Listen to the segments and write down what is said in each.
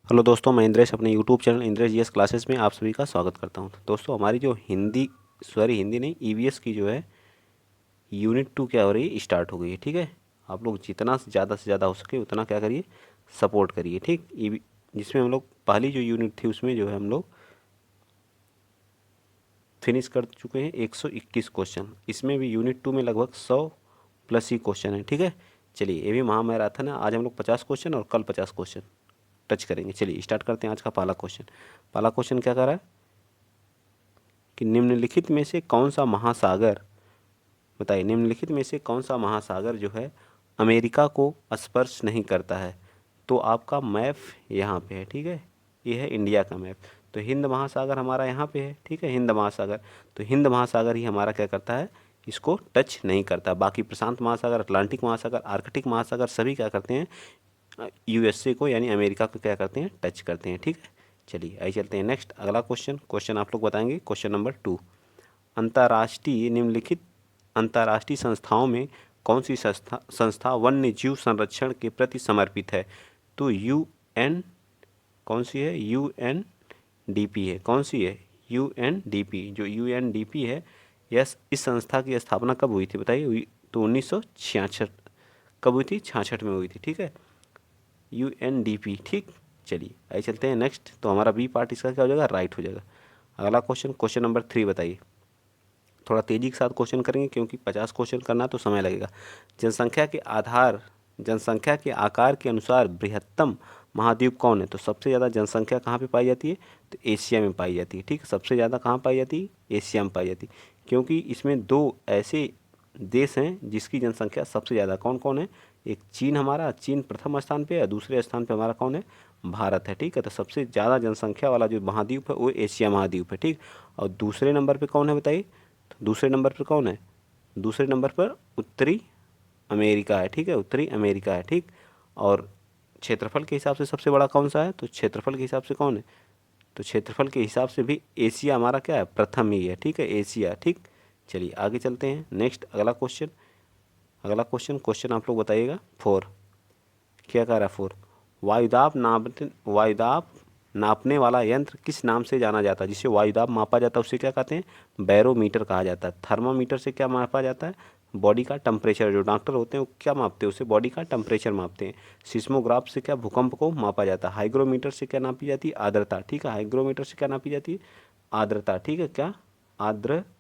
Hello दोस्तों, मैं इंद्रेश अपने YouTube channel Indresh GS classes में आप सभी का स्वागत करता हूं। दोस्तों, हमारी जो हिंदी नहीं, ईवीएस की जो है यूनिट 2 क्या हो रही है, स्टार्ट हो गई है। ठीक है, आप लोग जितना से ज़्यादा हो सके उतना क्या करिए, सपोर्ट करिए। ठीक, जिसमें हम लोग पहली जो यूनिट थी उसमें जो है हम लोग फिनिश कर चुके हैं 121 क्वेश्चन। इसमें भी यूनिट 2 में लगभग 100 प्लस ही क्वेश्चन है। ठीक है, चलिए, ये भी महामैराथन है। आज हम लोग 50 क्वेश्चन और कल 50 क्वेश्चन टच करेंगे। चलिए स्टार्ट करते हैं आज का पहला क्वेश्चन। पहला क्वेश्चन क्या कर रहा है कि निम्नलिखित में से कौन सा महासागर, बताइए, निम्नलिखित में से कौन सा महासागर जो है अमेरिका को स्पर्श नहीं करता है। तो आपका मैप यहाँ पे है। ठीक है, ये है इंडिया का मैप। तो हिंद महासागर हमारा यहाँ पे है। ठीक है, हिंद महासागर, तो हिंद महासागर ही हमारा क्या करता है, इसको टच नहीं करता। बाकी प्रशांत महासागर, अटलांटिक महासागर, आर्कटिक महासागर सभी क्या करते हैं, यूएसए को यानी अमेरिका को क्या करते हैं, टच करते हैं। ठीक है, चलिए आइए चलते हैं नेक्स्ट अगला क्वेश्चन आप लोग बताएंगे। क्वेश्चन नंबर 2, अंतर्राष्ट्रीय निम्नलिखित अंतर्राष्ट्रीय संस्थाओं में कौन सी संस्था वन्य जीव संरक्षण के प्रति समर्पित है। तो यूएन, कौन सी है, यूएनडीपी है। कौन सी है, यूएनडीपी। जो यूएनडीपी है, यस, इस संस्था की स्थापना कब हुई थी बताइए। तो 1966, कब हुई थी, 66 में हुई थी। ठीक है, यूएनडीपी। ठीक, चलिए आइए चलते हैं नेक्स्ट। तो हमारा बी पार्ट इसका क्या हो जाएगा, राइट हो जाएगा। अगला क्वेश्चन नंबर 3 बताइए। थोड़ा तेजी के साथ क्वेश्चन करेंगे क्योंकि 50 क्वेश्चन करना तो समय लगेगा। जनसंख्या के आकार के अनुसार बृहत्तम महाद्वीप कौन है। तो सबसे ज़्यादा जनसंख्या कहाँ पे पाई जाती है, तो एशिया में पाई जाती है। ठीक है, सबसे ज़्यादा कहाँ पाई जाती है, एशिया में पाई जाती है। क्योंकि इसमें दो ऐसे देश हैं जिसकी जनसंख्या सबसे ज़्यादा, कौन कौन है, एक चीन, हमारा चीन प्रथम स्थान पे है, दूसरे स्थान पे हमारा कौन है, भारत है। ठीक है, तो सबसे ज़्यादा जनसंख्या वाला जो महाद्वीप है वो एशिया महाद्वीप है। ठीक, और दूसरे नंबर पे कौन है बताइए, तो दूसरे नंबर पर कौन है, दूसरे नंबर पर उत्तरी अमेरिका है। ठीक है, उत्तरी अमेरिका है। ठीक, और क्षेत्रफल के हिसाब से सबसे बड़ा कौन सा है, तो क्षेत्रफल के हिसाब से कौन है, तो क्षेत्रफल के हिसाब से भी एशिया हमारा क्या है, प्रथम ही है। ठीक है, एशिया। ठीक, चलिए आगे चलते हैं नेक्स्ट अगला क्वेश्चन आप लोग बताइएगा। 4 क्या कह रहा है, 4, वायुदाब नापने वाला यंत्र किस नाम से जाना जाता है। जिससे वायुदाब मापा जाता है उसे क्या कहते हैं, बैरोमीटर कहा जाता है। थर्मामीटर से क्या मापा जाता है, बॉडी का टेम्परेचर। जो डॉक्टर होते हैं वो क्या मापते हैं, उसे बॉडी का टेम्परेचर मापते हैं। सिस्मोग्राफ से क्या भूकंप को मापा जाता है। हाइग्रोमीटर से क्या नापी जाती है, आर्द्रता। ठीक है, हाइग्रोमीटर से क्या नापी जाती है, आर्द्रता। ठीक है, क्या, आर्द्रता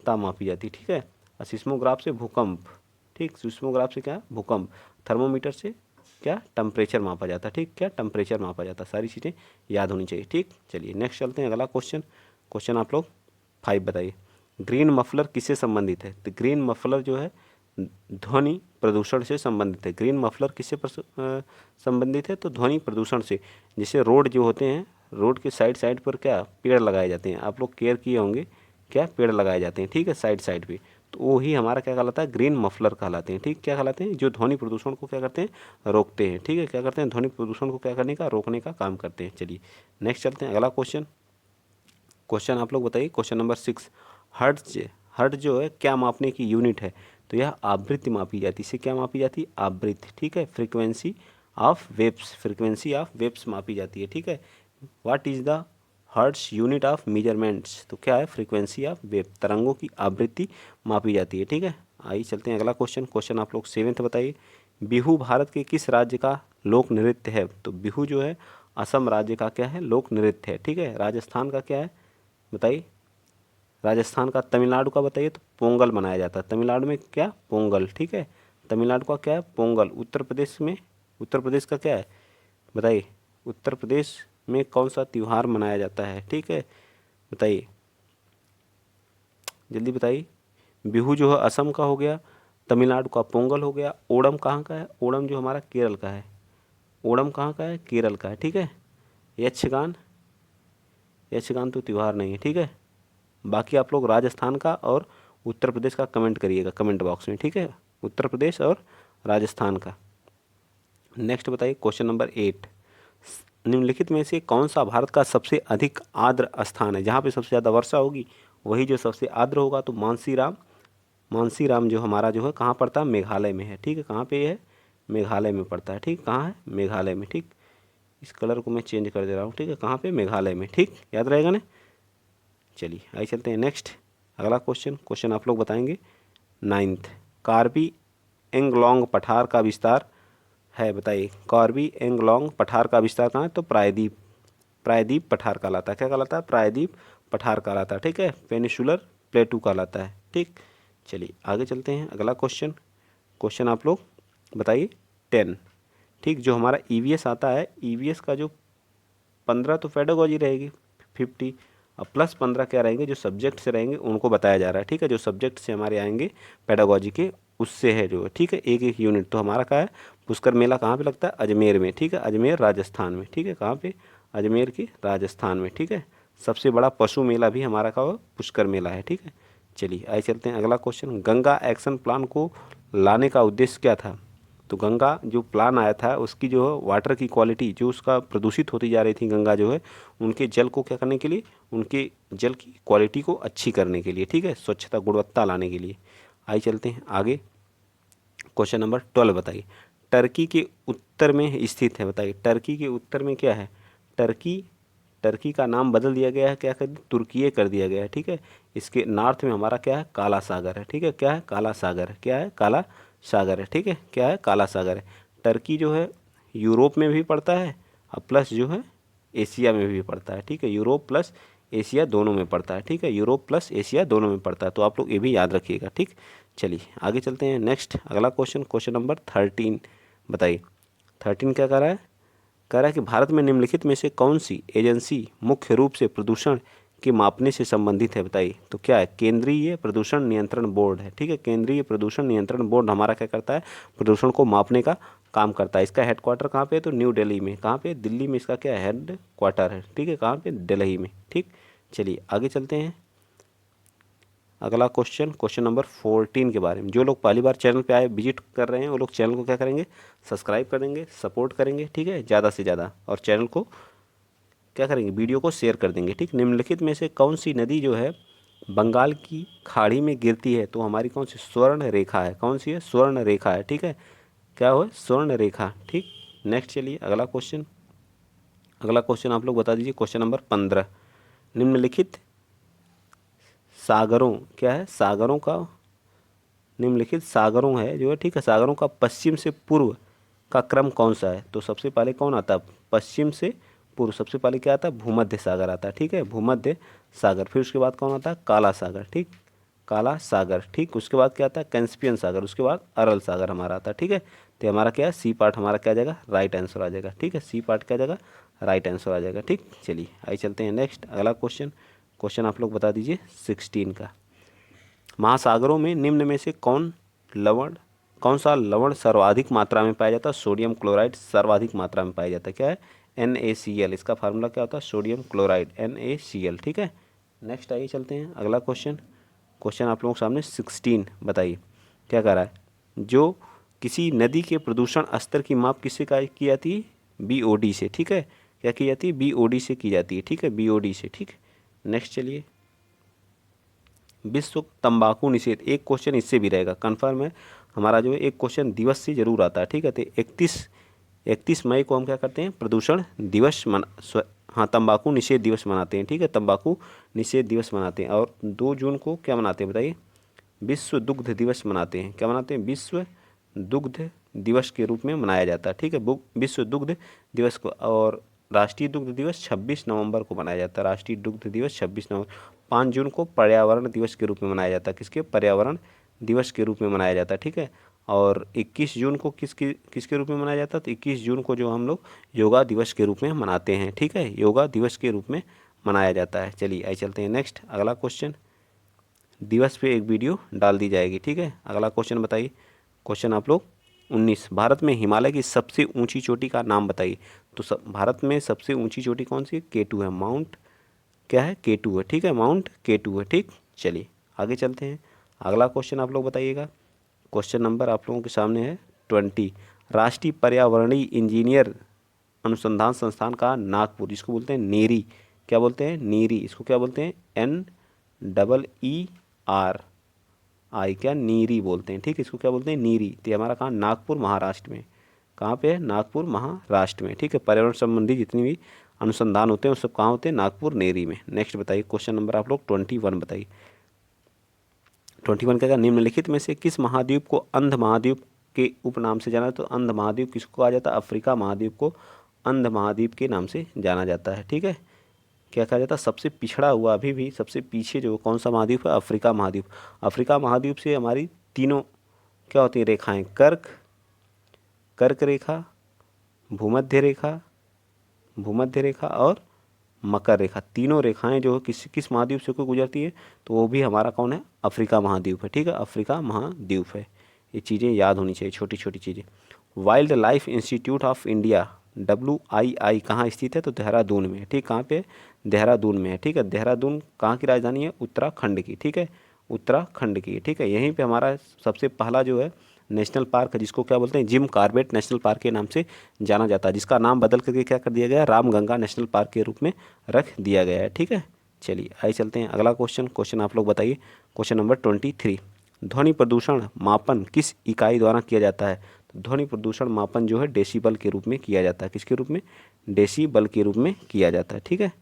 मापी जाती है। ठीक है, और सिस्मोग्राफ से भूकंप। ठीक, सिस्मोग्राफ से क्या, भूकंप। थर्मोमीटर से क्या, टेम्परेचर मापा जाता है। ठीक, क्या, टेम्परेचर मापा जाता है। सारी चीज़ें याद होनी चाहिए। ठीक, चलिए नेक्स्ट चलते हैं अगला क्वेश्चन आप लोग 5 बताइए। ग्रीन मफलर किससे संबंधित है। तो ग्रीन मफलर जो है ध्वनि प्रदूषण से संबंधित है। ग्रीन मफलर किससे संबंधित है, तो ध्वनि प्रदूषण से। जैसे रोड जो होते हैं, रोड के साइड साइड पर क्या, पेड़ लगाए जाते हैं। आप लोग केयर किए होंगे, क्या, पेड़ लगाए जाते हैं। ठीक है, साइड साइड पे, तो वो ही हमारा क्या कहलाता है, ग्रीन मफलर कहलाते हैं। ठीक, क्या कहलाते हैं, जो ध्वनि प्रदूषण को क्या करते हैं, रोकते हैं। ठीक है, क्या करते हैं, ध्वनि प्रदूषण को क्या करने का, रोकने का काम करते हैं। चलिए नेक्स्ट चलते हैं अगला क्वेश्चन आप लोग बताइए। क्वेश्चन नंबर 6, हर्ट्ज हर्ट्ज जो है क्या मापने की यूनिट है। तो यह आवृत्ति मापी जाती है। इसे क्या मापी जाती है, आवृत्ति। ठीक है, फ्रीक्वेंसी ऑफ वेव्स मापी जाती है। ठीक है, what is the hertz unit of measurements. तो क्या है, फ्रीक्वेंसी ऑफ वेव, तरंगों की आवृत्ति मापी जाती है। ठीक है, आइए चलते हैं अगला क्वेश्चन आप लोग 7th बताइए। बिहू भारत के किस राज्य का लोक नृत्य है। तो बिहू जो है असम राज्य का क्या है, लोक नृत्य है। ठीक है, राजस्थान का क्या है बताइए, राजस्थान का, तमिलनाडु का बताइए, तो पोंगल मनाया जाता है। तमिलनाडु में क्या, पोंगल। ठीक है, तमिलनाडु का क्या है, पोंगल। उत्तर प्रदेश का क्या है बताइए, उत्तर प्रदेश में कौन सा त्यौहार मनाया जाता है। ठीक है, बताइए, जल्दी बताइए। बिहू जो है असम का हो गया, तमिलनाडु का पोंगल हो गया। ओणम कहाँ का है, ओणम जो हमारा केरल का है। ओणम कहाँ का है, केरल का है। ठीक है, यक्षगान, यक्षगान तो त्यौहार नहीं है। ठीक है, बाकी आप लोग राजस्थान का और उत्तर प्रदेश का कमेंट करिएगा कमेंट बॉक्स में। ठीक है, उत्तर प्रदेश और राजस्थान का। नेक्स्ट बताइए क्वेश्चन नंबर 8, निम्नलिखित में से कौन सा भारत का सबसे अधिक आर्द्र स्थान है। जहाँ पे सबसे ज़्यादा वर्षा होगी वही जो सबसे आर्द्र होगा। तो मानसीराम जो हमारा जो है कहाँ पड़ता है, मेघालय में है। ठीक है, कहाँ पे है, मेघालय में पड़ता है। ठीक, कहाँ है, मेघालय में। ठीक, इस कलर को मैं चेंज कर दे रहा हूँ, ठीक है। कहाँ पे? मेघालय में, ठीक, याद रहेगा ना। चलिए आइए चलते हैं नेक्स्ट, अगला क्वेश्चन आप लोग बताएंगे। 9th, कार्बी एंगलोंग पठार का विस्तार है, बताइए। कार्बी एंगलोंग पठार का विस्तार कहाँ है? तो प्रायद्वीप, प्रायद्वीप पठार कहलाता है। क्या कहलाता है? प्रायद्वीप पठार कहलाता है, ठीक है। पेनिसुलर प्लेटू कहलाता है, ठीक। चलिए आगे चलते हैं, अगला क्वेश्चन आप लोग बताइए। 10, ठीक, जो हमारा ईवीएस आता है, ईवीएस का जो 15 तो पेडागोजी रहेगी, 50, और प्लस 15 क्या रहेंगे? जो सब्जेक्ट से रहेंगे उनको बताया जा रहा है, ठीक है। जो सब्जेक्ट से हमारे आएंगे पेडागोजी के, उससे है जो, ठीक है, एक एक यूनिट। तो हमारा क्या है? पुष्कर मेला कहाँ पे लगता है? अजमेर में, ठीक है, अजमेर राजस्थान में, ठीक है। कहाँ पे? अजमेर के राजस्थान में, ठीक है। सबसे बड़ा पशु मेला भी हमारा का पुष्कर मेला है, ठीक है। चलिए आइए चलते हैं, अगला क्वेश्चन। गंगा एक्शन प्लान को लाने का उद्देश्य क्या था? तो गंगा जो प्लान आया था, उसकी जो वाटर की क्वालिटी, जो उसका प्रदूषित होती जा रही थी गंगा जो है, उनके जल को क्या करने के लिए? उनके जल की क्वालिटी को अच्छी करने के लिए, ठीक है, स्वच्छता गुणवत्ता लाने के लिए। आइए चलते हैं आगे, क्वेश्चन नंबर 12 बताइए। टर्की के उत्तर में स्थित है, बताइए। टर्की के उत्तर में क्या है? टर्की का नाम बदल दिया गया है, क्या कर दिया? तुर्कीये कर दिया गया है, ठीक है। इसके नॉर्थ में हमारा क्या है? काला सागर है, ठीक है। क्या है? काला सागर है, क्या है? काला सागर है, ठीक है। क्या है? काला सागर है। टर्की जो है यूरोप में भी पड़ता है और प्लस जो है एशिया में भी पड़ता है, ठीक है। यूरोप प्लस एशिया दोनों में पड़ता है, ठीक है। यूरोप प्लस एशिया दोनों में पड़ता है, तो आप लोग ये भी याद रखिएगा, ठीक। चलिए आगे चलते हैं नेक्स्ट, अगला क्वेश्चन नंबर 13 बताइए। 13 क्या कह रहा है? कह रहा है कि भारत में निम्नलिखित में से कौन सी एजेंसी मुख्य रूप से प्रदूषण के मापने से संबंधित है, बताइए। तो क्या है? केंद्रीय प्रदूषण नियंत्रण बोर्ड है, ठीक है। केंद्रीय प्रदूषण नियंत्रण बोर्ड हमारा क्या करता है? प्रदूषण को मापने का काम करता है। इसका हेडक्वार्टर कहाँ पे है? तो न्यू दिल्ली में। कहाँ पे? दिल्ली में इसका क्या हेड क्वार्टर है, ठीक है। कहाँ पे? दिल्ली में, ठीक। चलिए आगे चलते हैं, अगला क्वेश्चन नंबर 14 के बारे में। जो लोग पहली बार चैनल पे आए विजिट कर रहे हैं, वो लोग चैनल को क्या करेंगे? सब्सक्राइब करेंगे, सपोर्ट करेंगे, ठीक है, ज़्यादा से ज़्यादा, और चैनल को क्या करेंगे? वीडियो को शेयर कर देंगे, ठीक। निम्नलिखित में से कौन सी नदी जो है बंगाल की खाड़ी में गिरती है? तो हमारी कौन सी? स्वर्ण रेखा है। कौन सी है? स्वर्ण रेखा है, ठीक है। क्या हो? स्वर्ण रेखा, ठीक। नेक्स्ट चलिए अगला क्वेश्चन आप लोग बता दीजिए। क्वेश्चन नंबर 15, निम्नलिखित सागरों, क्या है? सागरों का, निम्नलिखित सागरों है जो है, ठीक है, सागरों का पश्चिम से पूर्व का क्रम कौन सा है? तो सबसे पहले कौन आता है? पश्चिम से पूर्व सबसे पहले क्या आता है? भूमध्य सागर आता है, ठीक है, भूमध्य सागर। फिर उसके बाद कौन आता है? काला सागर, ठीक, काला सागर, ठीक। उसके बाद क्या आता है? कैस्पियन सागर। उसके बाद अरल सागर हमारा आता है, ठीक है। तो हमारा क्या है? सी पार्ट हमारा क्या आ जाएगा? राइट आंसर आ जाएगा, ठीक है। सी पार्ट क्या आ जाएगा? राइट आंसर आ जाएगा, ठीक। चलिए आइए चलते हैं नेक्स्ट, अगला क्वेश्चन आप लोग बता दीजिए 16 का। महासागरों में निम्न में से कौन सा लवण सर्वाधिक मात्रा में पाया जाता है? सोडियम क्लोराइड सर्वाधिक मात्रा में पाया जाता है, क्या है? NaCl। इसका फार्मूला क्या होता है? सोडियम क्लोराइड, NaCl, ठीक है। नेक्स्ट आइए चलते हैं, अगला क्वेश्चन आप लोगों के सामने 16 बताइए। क्या कह रहा है? जो किसी नदी के प्रदूषण स्तर की माप किससे की जाती है? BOD से, ठीक है। क्या की जाती है? BOD से की जाती है, ठीक है, BOD से, ठीक। नेक्स्ट चलिए, विश्व तंबाकू निषेध, एक क्वेश्चन इससे भी रहेगा कन्फर्म है हमारा, जो है एक क्वेश्चन दिवस से जरूर आता है, ठीक है। तो 31 मई को हम क्या करते हैं? प्रदूषण दिवस हाँ, तंबाकू निषेध दिवस मनाते हैं, ठीक है, तंबाकू निषेध दिवस मनाते हैं। और 2 जून को क्या मनाते हैं बताइए? विश्व दुग्ध दिवस मनाते हैं। क्या मनाते हैं? विश्व दुग्ध दिवस के रूप में मनाया जाता है, ठीक है, विश्व दुग्ध दिवस को। और राष्ट्रीय दुग्ध दिवस 26 नवंबर को मनाया जाता है। राष्ट्रीय दुग्ध दिवस 26 नवंबर। 5 जून को पर्यावरण दिवस के रूप में मनाया जाता है। किसके? पर्यावरण दिवस के रूप में मनाया जाता है, ठीक है। और 21 जून को किसके रूप में मनाया जाता है? तो 21 जून को जो हम लोग योगा दिवस के रूप में मनाते हैं, ठीक है, योगा दिवस के रूप में मनाया जाता है। चलिए आइए चलते हैं नेक्स्ट, अगला क्वेश्चन। दिवस पे एक वीडियो डाल दी जाएगी, ठीक है। अगला क्वेश्चन बताइए, क्वेश्चन आप लोग 19, भारत में हिमालय की सबसे ऊंची चोटी का नाम बताइए। तो भारत में सबसे ऊंची चोटी कौन सी है? K2 है, माउंट क्या है? K2 है, ठीक है, माउंट K2 है, ठीक। चलिए आगे चलते हैं, अगला क्वेश्चन आप लोग बताइएगा। क्वेश्चन नंबर आप लोगों के सामने है 20, राष्ट्रीय पर्यावरणीय इंजीनियर अनुसंधान संस्थान का नागपुर, इसको बोलते हैं नीरी। क्या बोलते हैं? नीरी। इसको क्या बोलते हैं? NEERI, क्या? नीरी बोलते हैं, ठीक है। इसको क्या बोलते हैं? नीरी। तो हमारा कहाँ? नागपुर, महाराष्ट्र में। कहाँ पे है? नागपुर महाराष्ट्र में, ठीक है। पर्यावरण संबंधी जितनी भी अनुसंधान होते हैं वो सब कहाँ होते हैं? नागपुर नेरी में। नेक्स्ट बताइए क्वेश्चन नंबर आप लोग 21 बताइए। 21 क्या? निम्नलिखित में से किस महाद्वीप को अंध महाद्वीप के उपनाम से जाना? तो अंध महाद्वीप किसको कहा जाता है? अफ्रीका महाद्वीप को अंध महाद्वीप के नाम से जाना जाता है, ठीक है। क्या कहा जाता है? सबसे पिछड़ा हुआ, अभी भी सबसे पीछे जो कौन सा महाद्वीप है? अफ्रीका महाद्वीप। अफ्रीका महाद्वीप से हमारी तीनों क्या होती हैं रेखाएं? कर्क रेखा, भूमध्य रेखा, भूमध्य रेखा और मकर रेखा, तीनों रेखाएं जो किस महाद्वीप से गुजरती है? तो वो भी हमारा कौन है? अफ्रीका महाद्वीप है, ठीक है। अफ्रीका महाद्वीप है। ये चीज़ें याद होनी चाहिए, छोटी छोटी चीज़ें। Wild life institute of India WII कहाँ स्थित है? तो देहरादून में है, ठीक। कहाँ पे? देहरादून में है, ठीक है। देहरादून कहाँ की राजधानी है? उत्तराखंड की, ठीक है। उत्तराखंड की, ठीक है। यहीं पे हमारा सबसे पहला जो है नेशनल पार्क है, जिसको क्या बोलते हैं? जिम कॉर्बेट नेशनल पार्क के नाम से जाना जाता है, जिसका नाम बदल करके क्या कर दिया गया? रामगंगा नेशनल पार्क के रूप में रख दिया गया है, ठीक है। चलिए आइए चलते हैं अगला क्वेश्चन आप लोग बताइए। क्वेश्चन नंबर 23, ध्वनि प्रदूषण मापन किस इकाई द्वारा किया जाता है? तो ध्वनि प्रदूषण मापन जो है डेसीबल के रूप में किया जाता है। किसके रूप में? डेसीबल के रूप में किया जाता है, ठीक है।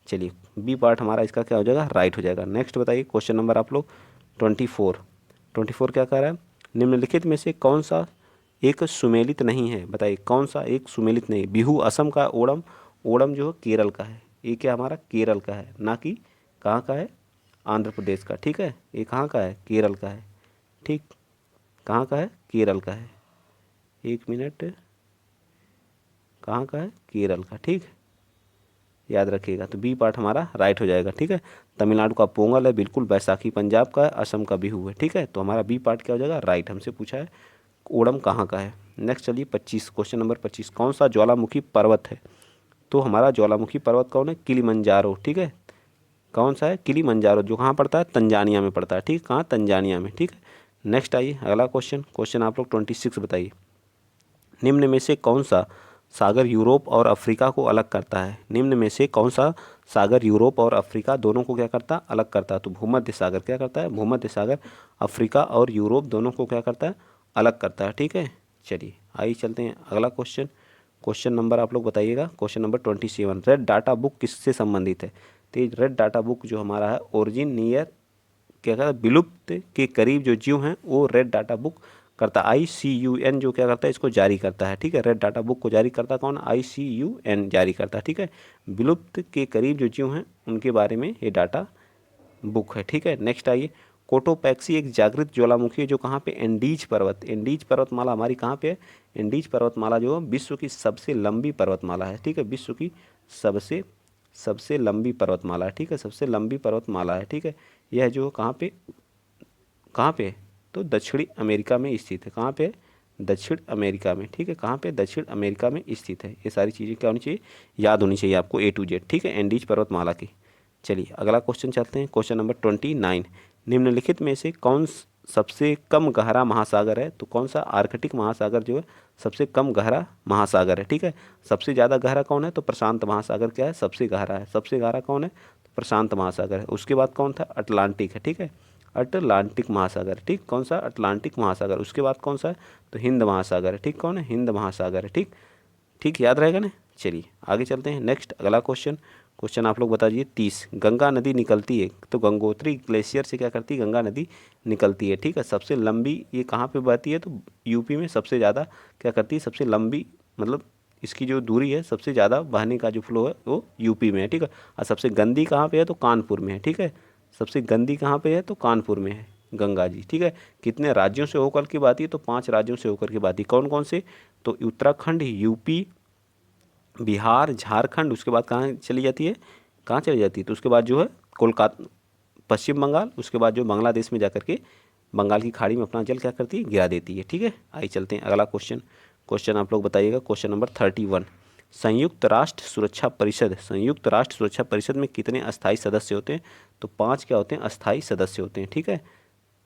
चलिए बी पार्ट हमारा इसका क्या हो जाएगा? राइट हो जाएगा। नेक्स्ट बताइए क्वेश्चन नंबर आप लोग 24 क्या कह रहा है? निम्नलिखित में से कौन सा एक सुमेलित नहीं है? बताइए कौन सा एक सुमेलित नहीं? बिहू असम का, ओणम जो है केरल का है। ये क्या हमारा? केरल का है, ना कि कहाँ का है? आंध्र प्रदेश का, ठीक है। ये कहाँ का है? केरल का है, ठीक। कहाँ का है? केरल का है। एक मिनट, कहाँ का है? केरल का, ठीक। याद रखिएगा। तो बी पार्ट हमारा राइट हो जाएगा, ठीक है। तमिलनाडु का पोंगल है, बिल्कुल। बैसाखी पंजाब का है, असम का बिहू है, ठीक है। तो हमारा बी पार्ट क्या हो जाएगा? राइट। हमसे पूछा है ओणम कहाँ का है। नेक्स्ट चलिए 25, क्वेश्चन नंबर 25, कौन सा ज्वालामुखी पर्वत है? तो हमारा ज्वालामुखी पर्वत कौन है? किलिमंजारो, ठीक है। कौन सा है? किलिमंजारो, जो कहाँ पड़ता है? तंजानिया में पड़ता है, ठीक। कहाँ? तंजानिया में, ठीक है। नेक्स्ट आइए अगला क्वेश्चन आप लोग 26 बताइए। निम्न में से कौन सा सागर यूरोप और अफ्रीका को अलग करता है? निम्न में से कौन सा सागर यूरोप और अफ्रीका दोनों को क्या करता है? अलग करता है। तो भूमध्य सागर क्या करता है? भूमध्य सागर अफ्रीका और यूरोप दोनों को क्या करता है? अलग करता है, ठीक है। चलिए आइए चलते हैं अगला क्वेश्चन नंबर आप लोग बताइएगा। Question number 27, red data book किससे संबंधित है? तो रेड डाटा बुक जो हमारा है ओरिजिन नियर क्या कहता है? विलुप्त के करीब जो जीव हैं वो रेड डाटा बुक करता है। ICUN जो क्या करता है? इसको जारी करता है, ठीक है। रेड डाटा बुक को जारी करता कौन? ICUN जारी करता है, ठीक है। विलुप्त के करीब जो जीव हैं उनके बारे में ये डाटा बुक है, ठीक है। नेक्स्ट आइए, कोटोपैक्सी एक जागृत ज्वालामुखी है जो कहाँ पे? एंडीज पर्वतमाला हमारी कहाँ पे है? एंडीज पर्वतमाला जो विश्व की सबसे लंबी पर्वतमाला है, ठीक है। विश्व की सबसे लंबी पर्वतमाला है, ठीक है। सबसे लंबी पर्वतमाला है, ठीक है। यह जो कहाँ पे है? तो दक्षिणी अमेरिका में स्थित है। कहाँ पे? दक्षिण अमेरिका में, ठीक है। कहाँ पे? दक्षिण अमेरिका में स्थित है। ये सारी चीज़ें क्या होनी चाहिए? याद होनी चाहिए आपको A to Z, ठीक है। एंडीज पर्वतमाला की। चलिए अगला क्वेश्चन चलते हैं। क्वेश्चन नंबर 29, निम्नलिखित में से कौन सबसे कम गहरा महासागर है? तो कौन सा? आर्कटिक महासागर जो है सबसे कम गहरा महासागर है, ठीक है। सबसे ज़्यादा गहरा कौन है? तो प्रशांत महासागर क्या है? सबसे गहरा है। सबसे गहरा कौन है? तो प्रशांत महासागर है। उसके बाद कौन था? अटलांटिक है, ठीक है। अटलांटिक महासागर, ठीक। कौन सा? अटलांटिक महासागर। उसके बाद कौन सा है? तो हिंद महासागर है, ठीक। कौन है? हिंद महासागर है, ठीक। ठीक याद रहेगा ना। चलिए आगे चलते हैं। नेक्स्ट अगला क्वेश्चन आप लोग बता दीजिए 30, गंगा नदी निकलती है तो गंगोत्री ग्लेशियर से क्या करती है? गंगा नदी निकलती है, ठीक है। सबसे लंबी ये कहाँ पे बहती है? तो यूपी में सबसे ज़्यादा क्या करती है? सबसे लंबी मतलब इसकी जो दूरी है सबसे ज़्यादा बहने का जो फ्लो है वो यूपी में है, ठीक है। और सबसे गंदी कहाँ पे है? तो कानपुर में है, ठीक है। सबसे गंदी कहाँ पे है? तो कानपुर में है गंगा जी, ठीक है। कितने राज्यों से होकर के बहती है? तो 5 राज्यों से होकर के बहती है। कौन कौन से? तो उत्तराखंड, यूपी, बिहार, झारखंड। उसके बाद कहाँ चली जाती है? कहाँ चली जाती है? तो उसके बाद जो है कोलकाता, पश्चिम बंगाल। उसके बाद जो बांग्लादेश में जाकर के बंगाल की खाड़ी में अपना जल क्या करती है? गिरा देती है, ठीक है। आइए चलते हैं अगला क्वेश्चन आप लोग बताइएगा। क्वेश्चन नंबर 31, संयुक्त राष्ट्र सुरक्षा परिषद में कितने अस्थायी सदस्य होते हैं? तो 5 क्या होते हैं? अस्थायी सदस्य होते हैं, ठीक है।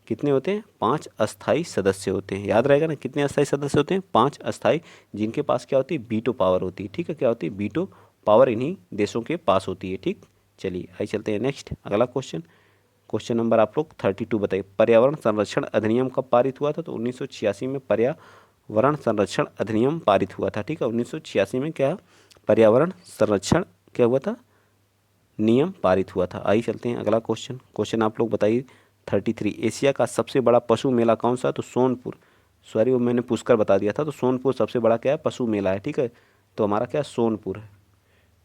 कितने होते हैं? 5 अस्थायी सदस्य होते हैं। याद रहेगा ना, कितने अस्थायी सदस्य होते हैं? 5 अस्थायी, जिनके पास क्या होती है? वीटो पावर होती है, ठीक है। क्या होती है? वीटो पावर इन्हीं देशों के पास होती है, ठीक। चलिए आइए चलते हैं नेक्स्ट अगला क्वेश्चन नंबर आप लोग 32 बताइए। पर्यावरण संरक्षण अधिनियम कब पारित हुआ था? तो 1986 में पर्यावरण संरक्षण अधिनियम पारित हुआ था। ठीक है, 1986 में क्या पर्यावरण संरक्षण क्या हुआ था, नियम पारित हुआ था। आइए चलते हैं अगला क्वेश्चन आप लोग बताइए 33। एशिया का सबसे बड़ा पशु मेला कौन सा, तो सोनपुर, सॉरी वो मैंने पुष्कर बता दिया था, तो सोनपुर सबसे बड़ा क्या है, पशु मेला है। ठीक है, तो हमारा क्या सोनपुर है,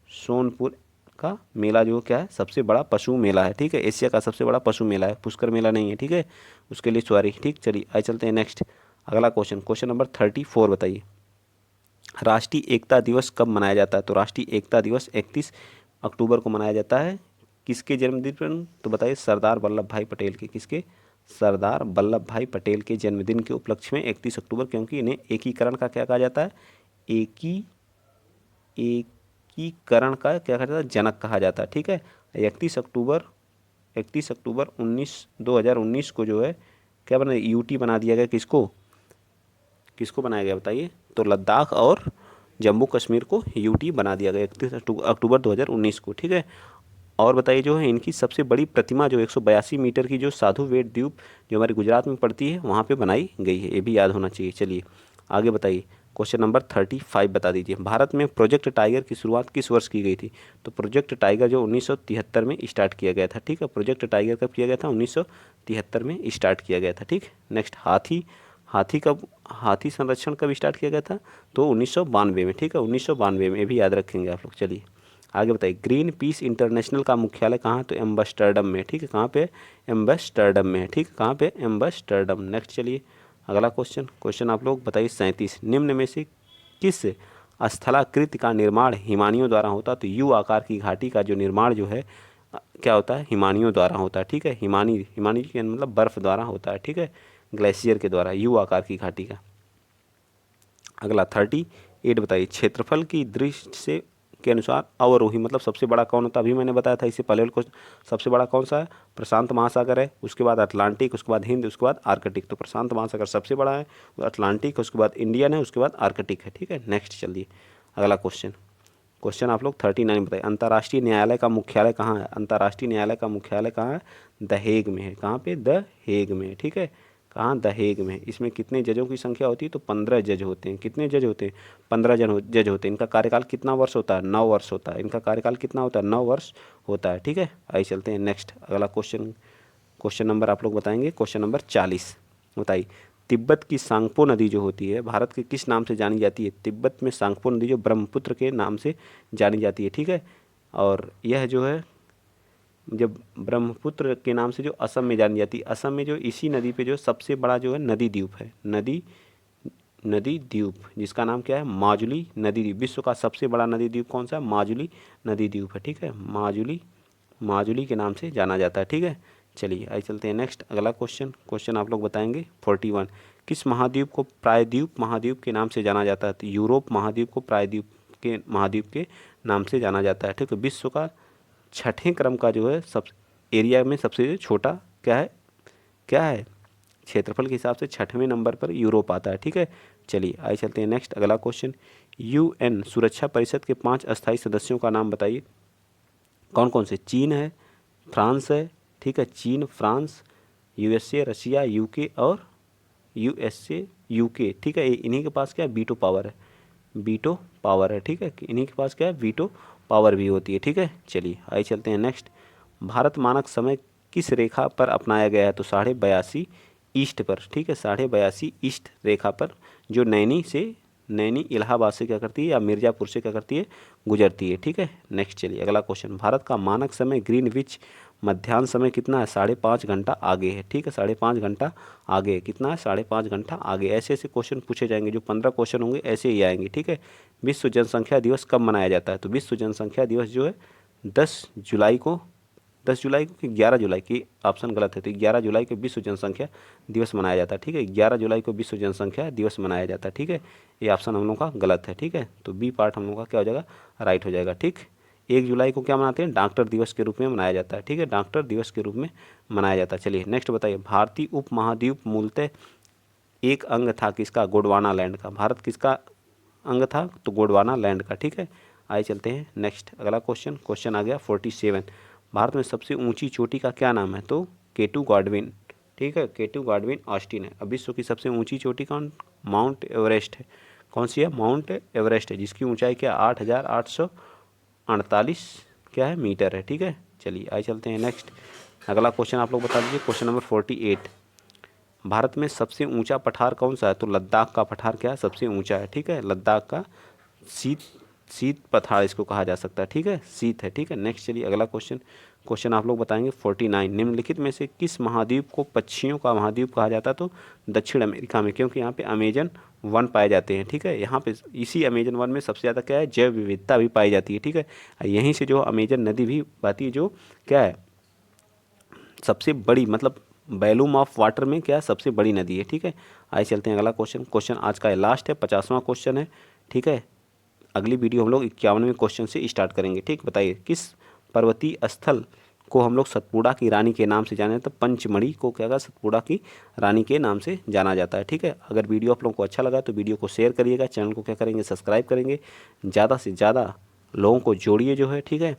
सोनपुर का मेला जो क्या है सबसे बड़ा पशु मेला है। ठीक है, एशिया का सबसे बड़ा पशु मेला है, पुष्कर मेला नहीं है। ठीक है, उसके लिए सॉरी। ठीक, चलिए आइए चलते हैं नेक्स्ट अगला क्वेश्चन नंबर 34 बताइए। राष्ट्रीय एकता दिवस कब मनाया जाता है, तो राष्ट्रीय एकता दिवस 31 अक्टूबर को मनाया जाता है। किसके जन्मदिन पर, तो बताइए सरदार वल्लभ भाई पटेल के, किसके, सरदार वल्लभ भाई पटेल के जन्मदिन के उपलक्ष्य में 31 अक्टूबर, क्योंकि इन्हें एकीकरण का क्या कहा जाता है, एकीकरण का क्या कहा जाता है, जनक कहा जाता है। ठीक है, 31 अक्टूबर 2019 को जो है क्या बना, यूटी बना दिया गया, किसको किसको बनाया गया बताइए, तो लद्दाख और जम्मू कश्मीर को यूटी बना दिया गया 31 अक्टूबर 2019 को। ठीक है, और बताइए जो है इनकी सबसे बड़ी प्रतिमा जो 182 मीटर की जो साधु वेद द्वीप जो हमारे गुजरात में पड़ती है वहाँ पे बनाई गई है, ये भी याद होना चाहिए। चलिए आगे बताइए क्वेश्चन नंबर 35 बता दीजिए। भारत में प्रोजेक्ट टाइगर की शुरुआत किस वर्ष की गई थी, तो प्रोजेक्ट टाइगर जो 1973 में स्टार्ट किया गया था। ठीक है, प्रोजेक्ट टाइगर कब किया गया था, 1973 में स्टार्ट किया गया था। ठीक, नेक्स्ट हाथी संरक्षण कब स्टार्ट किया गया था, तो 1992 में। ठीक है, 1992 में, ये भी याद रखेंगे आप लोग। चलिए आगे बताइए ग्रीन पीस इंटरनेशनल का मुख्यालय कहाँ है, तो एम्बस्टरडम में। ठीक है, कहाँ पे, एम्बस्टरडम में है। ठीक है, कहाँ पे, एम्बस्टरडम। नेक्स्ट चलिए अगला क्वेश्चन आप लोग बताइए 37। निम्न में से किस स्थलाकृति का निर्माण हिमानियों द्वारा होता है, तो यू आकार की घाटी का जो निर्माण जो है क्या होता है, हिमानियों द्वारा होता है। ठीक है, हिमानी के मतलब बर्फ द्वारा होता है। ठीक है, ग्लेशियर के द्वारा यू आकार की घाटी का। अगला 38 बताइए क्षेत्रफल की दृष्टि से के अनुसार अवरोही मतलब सबसे बड़ा कौन होता है, अभी मैंने बताया था इससे पहले क्वेश्चन, सबसे बड़ा कौन सा है, प्रशांत महासागर है, उसके बाद अटलांटिक, उसके बाद हिंद, उसके बाद आर्कटिक। तो प्रशांत महासागर सबसे बड़ा है, अटलांटिक, उसके बाद इंडियन है, उसके बाद आर्कटिक है। ठीक है, नेक्स्ट चलिए अगला क्वेश्चन आप लोग 39 बताइए। अंतर्राष्ट्रीय न्यायालय का मुख्यालय कहाँ है, अंतर्राष्ट्रीय न्यायालय का मुख्यालय कहाँ है, द हेग में है। कहाँ पे, द हेग में। ठीक है, कहाँ, द हेग में। इसमें कितने जजों की संख्या होती है, तो 15 जज होते हैं। कितने जज होते हैं, 15 जज होते हैं। इनका कार्यकाल कितना वर्ष होता है, 9 वर्ष होता है। इनका कार्यकाल कितना होता है, 9 वर्ष होता है। ठीक है, आइए चलते हैं नेक्स्ट अगला क्वेश्चन नंबर आप लोग बताएंगे क्वेश्चन नंबर 40 बताइए। तिब्बत की सांगपो नदी जो होती है भारत के किस नाम से जानी जाती है, तिब्बत में सांगपो नदी जो ब्रह्मपुत्र के नाम से जानी जाती है। ठीक है, और यह जो है जब ब्रह्मपुत्र के नाम से जो असम में जानी जाती है, असम में जो इसी नदी पे जो सबसे बड़ा जो है नदी द्वीप है, नदी द्वीप जिसका नाम क्या है, माजुली नदी द्वीप। विश्व का सबसे बड़ा नदी द्वीप कौन सा है, माजुली नदी द्वीप है। ठीक है, माजुली के नाम से जाना जाता है। ठीक है, चलिए आइए चलते हैं नेक्स्ट अगला क्वेश्चन आप लोग बताएंगे 41। किस महाद्वीप को प्रायद्वीप महाद्वीप के नाम से जाना जाता है, तो यूरोप महाद्वीप को प्रायद्वीप के महाद्वीप के नाम से जाना जाता है। ठीक है, विश्व का छठे क्रम का जो है सब एरिया में सबसे छोटा क्या है क्षेत्रफल के हिसाब से छठवें नंबर पर यूरोप आता है। ठीक है, चलिए आइए चलते हैं नेक्स्ट अगला क्वेश्चन। यूएन सुरक्षा परिषद के 5 अस्थायी सदस्यों का नाम बताइए। कौन कौन से, चीन है, फ्रांस है। ठीक है, चीन, फ्रांस, यूएसए, रशिया, यूके और यूएसए, यूके। ठीक है, इन्हीं के पास क्या है, वीटो पावर है। ठीक है, इन्हीं के पास क्या है, वीटो पावर भी होती है। ठीक है, चलिए आइए चलते हैं नेक्स्ट। भारत मानक समय किस रेखा पर अपनाया गया है, तो 82.5 ईस्ट पर। ठीक है, 82.5 ईस्ट रेखा पर जो नैनी इलाहाबाद से क्या करती है या मिर्ज़ापुर से क्या करती है, गुजरती है। ठीक है, नेक्स्ट चलिए अगला क्वेश्चन। भारत का मानक समय ग्रीनविच मध्याह्न समय कितना है, 5.5 घंटा आगे है। ठीक है, 5.5 घंटा आगे कितना है, 5.5 घंटा आगे। ऐसे ऐसे क्वेश्चन पूछे जाएंगे, जो 15 क्वेश्चन होंगे ऐसे ही आएंगे। ठीक है, विश्व जनसंख्या दिवस कब मनाया जाता है, तो विश्व जनसंख्या दिवस जो है 10 जुलाई को कि 11 जुलाई की, ऑप्शन गलत है, तो 11 जुलाई को विश्व जनसंख्या दिवस मनाया जाता है। ठीक है, 11 जुलाई को विश्व जनसंख्या दिवस मनाया जाता है। ठीक है, ये ऑप्शन हम लोग का गलत है। ठीक है, तो बी पार्ट हम लोग का क्या हो जाएगा, राइट हो जाएगा। ठीक, 1 जुलाई को क्या मनाते हैं, डॉक्टर दिवस के रूप में मनाया जाता है। ठीक है, डॉक्टर दिवस के रूप में मनाया जाता है। चलिए नेक्स्ट बताइए। भारतीय उपमहाद्वीप मूलतः एक अंग था किसका, गोंडवाना लैंड का। भारत किसका अंग था, तो गोंडवाना लैंड का। ठीक है, आइए चलते हैं नेक्स्ट अगला क्वेश्चन आ गया 47। भारत में सबसे ऊंची चोटी का क्या नाम है, तो केटू गॉडविन ठीक है, केटू गार्डविन ऑस्टिन है। अब विश्व की सबसे ऊंची चोटी कौन, माउंट एवरेस्ट है। कौन सी है, माउंट एवरेस्ट है, जिसकी ऊंचाई क्या 8,848 क्या है मीटर है। ठीक है, चलिए आइए चलते हैं नेक्स्ट। अगला क्वेश्चन आप लोग बता दीजिए, क्वेश्चन नंबर 48। भारत में सबसे ऊंचा पठार कौन सा है, तो लद्दाख का पठार क्या है, सबसे ऊंचा है। ठीक है, लद्दाख का शीत शीत पठार इसको कहा जा सकता है। ठीक है, शीत है। ठीक है, नेक्स्ट चलिए अगला क्वेश्चन आप लोग बताएंगे 49। निम्नलिखित में से किस महाद्वीप को पक्षियों का महाद्वीप कहा जाता है, तो दक्षिण अमेरिका में, क्योंकि यहाँ पे अमेजन वन पाए जाते हैं। ठीक है, यहाँ पे इसी अमेजन वन में सबसे ज़्यादा क्या है, जैव विविधता भी पाई जाती है। ठीक है, यहीं से जो अमेजन नदी भी बहती है, जो क्या है सबसे बड़ी, मतलब वॉल्यूम ऑफ वाटर में क्या सबसे बड़ी नदी है। ठीक है, आइए चलते हैं अगला क्वेश्चन आज का लास्ट है, 50वां क्वेश्चन है। ठीक है, अगली वीडियो हम लोग 51वें क्वेश्चन से स्टार्ट करेंगे। ठीक, बताइए किस पर्वतीय स्थल को हम लोग सतपुड़ा की रानी के नाम से जाने, तो पंचमढ़ी को क्या कहा, सतपुड़ा की रानी के नाम से जाना जाता है। ठीक है, अगर वीडियो आप लोगों को अच्छा लगा तो वीडियो को शेयर करिएगा, चैनल को क्या करेंगे, सब्सक्राइब करेंगे, ज़्यादा से ज़्यादा लोगों को जोड़िए जो है। ठीक है,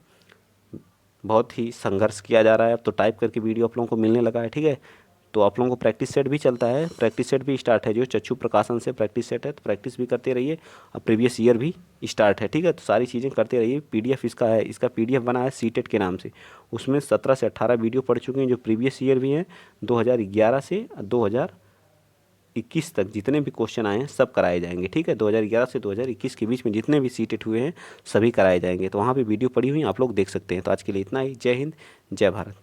बहुत ही संघर्ष किया जा रहा है, अब तो टाइप करके वीडियो आप लोगों को मिलने लगा है। ठीक है, तो आप लोगों को प्रैक्टिस सेट भी चलता है, प्रैक्टिस सेट भी स्टार्ट है, जो चक्षु प्रकाशन से प्रैक्टिस सेट है, तो प्रैक्टिस भी करते रहिए। अब प्रीवियस ईयर भी स्टार्ट है। ठीक है, तो सारी चीज़ें करते रहिए। पीडीएफ इसका है, इसका पीडीएफ बना है सीटेट के नाम से, उसमें 17 से 18 वीडियो पढ़ चुके हैं, जो प्रीवियस ईयर भी हैं, 2011 से 2021 तक जितने भी क्वेश्चन आए हैं सब कराए जाएंगे। ठीक है, 2011 से 2021 के बीच में जितने भी सीटेट हुए हैं सभी कराए जाएंगे, तो वहाँ पे वीडियो पड़ी हुई आप लोग देख सकते हैं। तो आज के लिए इतना ही। जय हिंद, जय भारत।